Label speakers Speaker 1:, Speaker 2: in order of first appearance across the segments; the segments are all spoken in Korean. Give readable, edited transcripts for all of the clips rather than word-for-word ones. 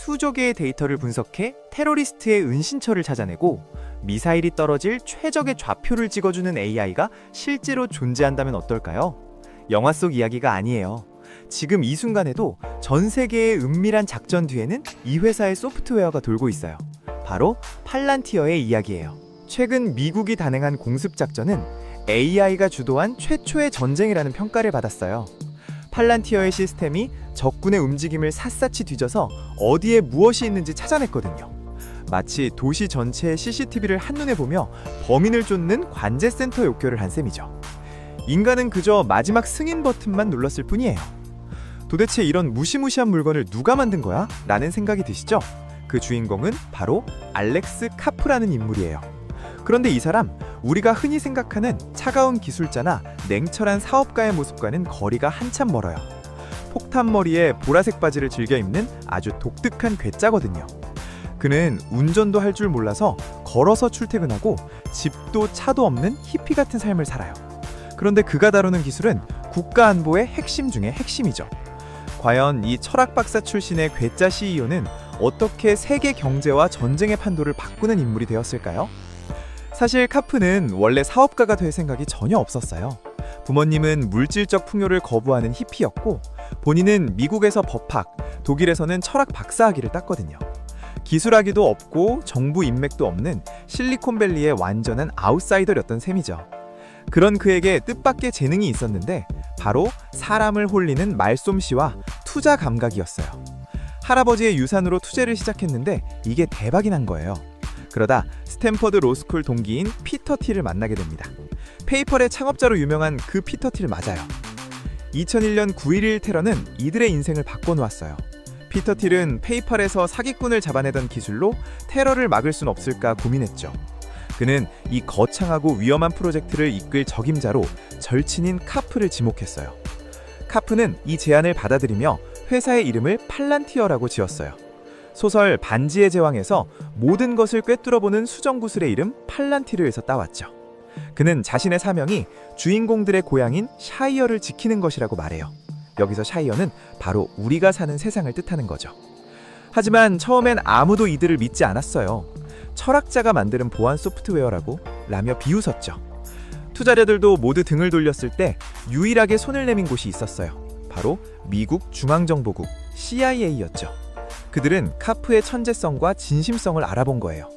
Speaker 1: 수조 개의 데이터를 분석해 테러리스트의 은신처를 찾아내고 미사일이 떨어질 최적의 좌표를 찍어주는 AI가 실제로 존재한다면 어떨까요? 영화 속 이야기가 아니에요. 지금 이 순간에도 전 세계의 은밀한 작전 뒤에는 이 회사의 소프트웨어가 돌고 있어요. 바로 팔란티어의 이야기예요. 최근 미국이 단행한 공습작전은 AI가 주도한 최초의 전쟁이라는 평가를 받았어요. 팔란티어의 시스템이 적군의 움직임을 샅샅이 뒤져서 어디에 무엇이 있는지 찾아냈거든요. 마치 도시 전체의 CCTV를 한눈에 보며 범인을 쫓는 관제센터 욕결을 한 셈이죠. 인간은 그저 마지막 승인 버튼만 눌렀을 뿐이에요. 도대체 이런 무시무시한 물건을 누가 만든 거야? 라는 생각이 드시죠? 그 주인공은 바로 알렉스 카프라는 인물이에요. 그런데 이 사람, 우리가 흔히 생각하는 차가운 기술자나 냉철한 사업가의 모습과는 거리가 한참 멀어요. 폭탄머리에 보라색 바지를 즐겨 입는 아주 독특한 괴짜거든요. 그는 운전도 할 줄 몰라서 걸어서 출퇴근하고 집도 차도 없는 히피 같은 삶을 살아요. 그런데 그가 다루는 기술은 국가 안보의 핵심 중의 핵심이죠. 과연 이 철학 박사 출신의 괴짜 CEO는 어떻게 세계 경제와 전쟁의 판도를 바꾸는 인물이 되었을까요? 사실 카프는 원래 사업가가 될 생각이 전혀 없었어요. 부모님은 물질적 풍요를 거부하는 히피였고 본인은 미국에서 법학, 독일에서는 철학 박사학위를 땄거든요. 기술학위도 없고 정부 인맥도 없는 실리콘밸리의 완전한 아웃사이더였던 셈이죠. 그런 그에게 뜻밖의 재능이 있었는데 바로 사람을 홀리는 말솜씨와 투자 감각이었어요. 할아버지의 유산으로 투자를 시작했는데 이게 대박이 난 거예요. 그러다 스탠퍼드 로스쿨 동기인 피터 틸을 만나게 됩니다. 페이펄의 창업자로 유명한 그 피터 틸 맞아요. 2001년 9.11 테러는 이들의 인생을 바꿔놓았어요. 피터 틸은 페이펄에서 사기꾼을 잡아내던 기술로 테러를 막을 순 없을까 고민했죠. 그는 이 거창하고 위험한 프로젝트를 이끌 적임자로 절친인 카프를 지목했어요. 카프는 이 제안을 받아들이며 회사의 이름을 팔란티어라고 지었어요. 소설 반지의 제왕에서 모든 것을 꿰뚫어보는 수정구슬의 이름 팔란티르에서 따왔죠. 그는 자신의 사명이 주인공들의 고향인 샤이어를 지키는 것이라고 말해요. 여기서 샤이어는 바로 우리가 사는 세상을 뜻하는 거죠. 하지만 처음엔 아무도 이들을 믿지 않았어요. 철학자가 만드는 보안 소프트웨어라고 라며 비웃었죠. 투자자들도 모두 등을 돌렸을 때 유일하게 손을 내민 곳이 있었어요. 바로 미국 중앙정보국 CIA였죠. 그들은 카프의 천재성과 진심성을 알아본 거예요.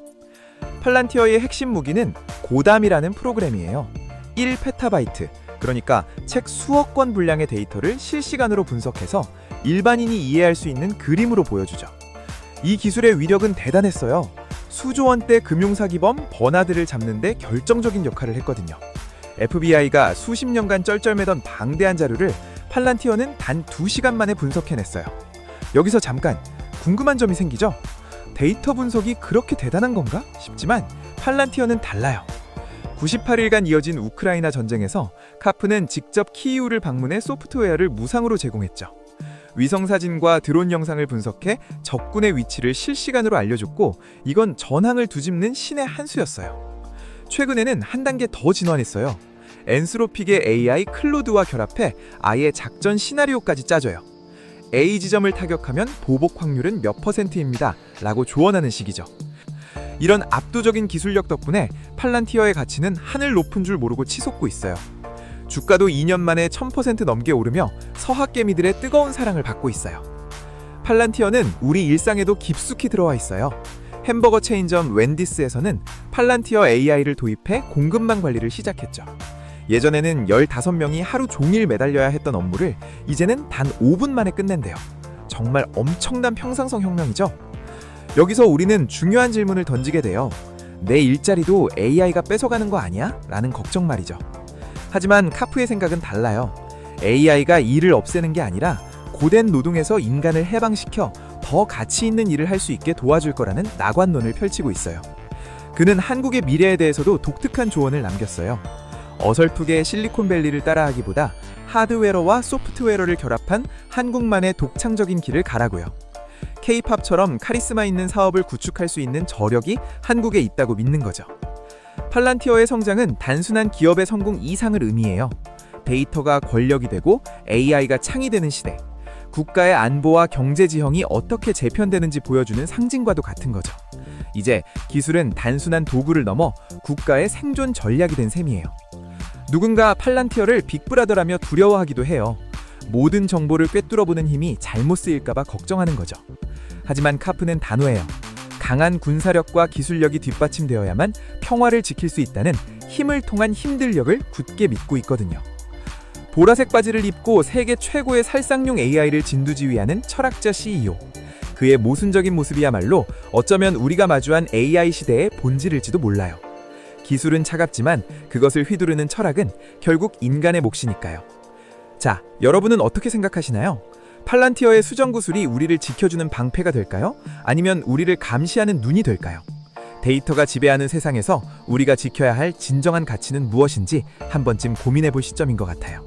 Speaker 1: 팔란티어의 핵심 무기는 고담이라는 프로그램이에요. 1페타바이트, 그러니까 책 수억 권 분량의 데이터를 실시간으로 분석해서 일반인이 이해할 수 있는 그림으로 보여주죠. 이 기술의 위력은 대단했어요. 수조 원대 금융사기범 버나드를 잡는 데 결정적인 역할을 했거든요. FBI가 수십 년간 쩔쩔매던 방대한 자료를 팔란티어는 단 2시간 만에 분석해냈어요. 여기서 잠깐 궁금한 점이 생기죠? 데이터 분석이 그렇게 대단한 건가 싶지만 팔란티어는 달라요. 98일간 이어진 우크라이나 전쟁에서 카프는 직접 키이우를 방문해 소프트웨어를 무상으로 제공했죠. 위성사진과 드론 영상을 분석해 적군의 위치를 실시간으로 알려줬고 이건 전황을 뒤집는 신의 한 수였어요. 최근에는 한 단계 더 진화했어요. 엔스로픽의 AI 클로드와 결합해 아예 작전 시나리오까지 짜줘요. A 지점을 타격하면 보복 확률은 몇 %입니다 라고 조언하는 식이죠. 이런 압도적인 기술력 덕분에 팔란티어의 가치는 하늘 높은 줄 모르고 치솟고 있어요. 주가도 2년 만에 1000% 넘게 오르며 서학개미들의 뜨거운 사랑을 받고 있어요. 팔란티어는 우리 일상에도 깊숙이 들어와 있어요. 햄버거 체인점 웬디스에서는 팔란티어 AI를 도입해 공급망 관리를 시작했죠. 예전에는 15명이 하루 종일 매달려야 했던 업무를 이제는 단 5분 만에 끝낸대요. 정말 엄청난 평상성 혁명이죠. 여기서 우리는 중요한 질문을 던지게 돼요. 내 일자리도 AI가 뺏어가는 거 아니야? 라는 걱정 말이죠. 하지만 카프의 생각은 달라요. AI가 일을 없애는 게 아니라 고된 노동에서 인간을 해방시켜 더 가치 있는 일을 할 수 있게 도와줄 거라는 낙관론을 펼치고 있어요. 그는 한국의 미래에 대해서도 독특한 조언을 남겼어요. 어설프게 실리콘밸리를 따라하기보다 하드웨어와 소프트웨어를 결합한 한국만의 독창적인 길을 가라고요. K-팝처럼 카리스마 있는 사업을 구축할 수 있는 저력이 한국에 있다고 믿는 거죠. 팔란티어의 성장은 단순한 기업의 성공 이상을 의미해요. 데이터가 권력이 되고 AI가 창이 되는 시대.
Speaker 2: 국가의 안보와 경제 지형이 어떻게 재편되는지 보여주는 상징과도 같은 거죠. 이제 기술은 단순한 도구를 넘어 국가의 생존 전략이 된 셈이에요. 누군가 팔란티어를 빅브라더라며 두려워하기도 해요. 모든 정보를 꿰뚫어보는 힘이 잘못 쓰일까봐 걱정하는 거죠. 하지만 카프는 단호해요. 강한 군사력과 기술력이 뒷받침되어야만 평화를 지킬 수 있다는 힘을 통한 힘들력을 굳게 믿고 있거든요. 보라색 바지를 입고 세계 최고의 살상용 AI를 진두지휘하는 철학자 CEO. 그의 모순적인 모습이야말로 어쩌면 우리가 마주한 AI 시대의 본질일지도 몰라요. 기술은 차갑지만 그것을 휘두르는 철학은 결국 인간의 몫이니까요. 자, 여러분은 어떻게 생각하시나요? 팔란티어의 수정구슬이 우리를 지켜주는 방패가 될까요? 아니면 우리를 감시하는 눈이 될까요? 데이터가 지배하는 세상에서 우리가 지켜야 할 진정한 가치는 무엇인지 한 번쯤 고민해볼 시점인 것 같아요.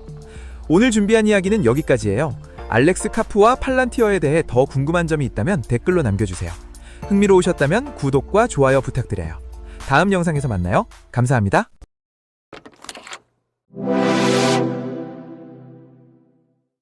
Speaker 2: 오늘 준비한 이야기는 여기까지예요. 알렉스 카프와 팔란티어에 대해 더 궁금한 점이 있다면 댓글로 남겨주세요. 흥미로우셨다면 구독과 좋아요 부탁드려요. 다음 영상에서 만나요. 감사합니다.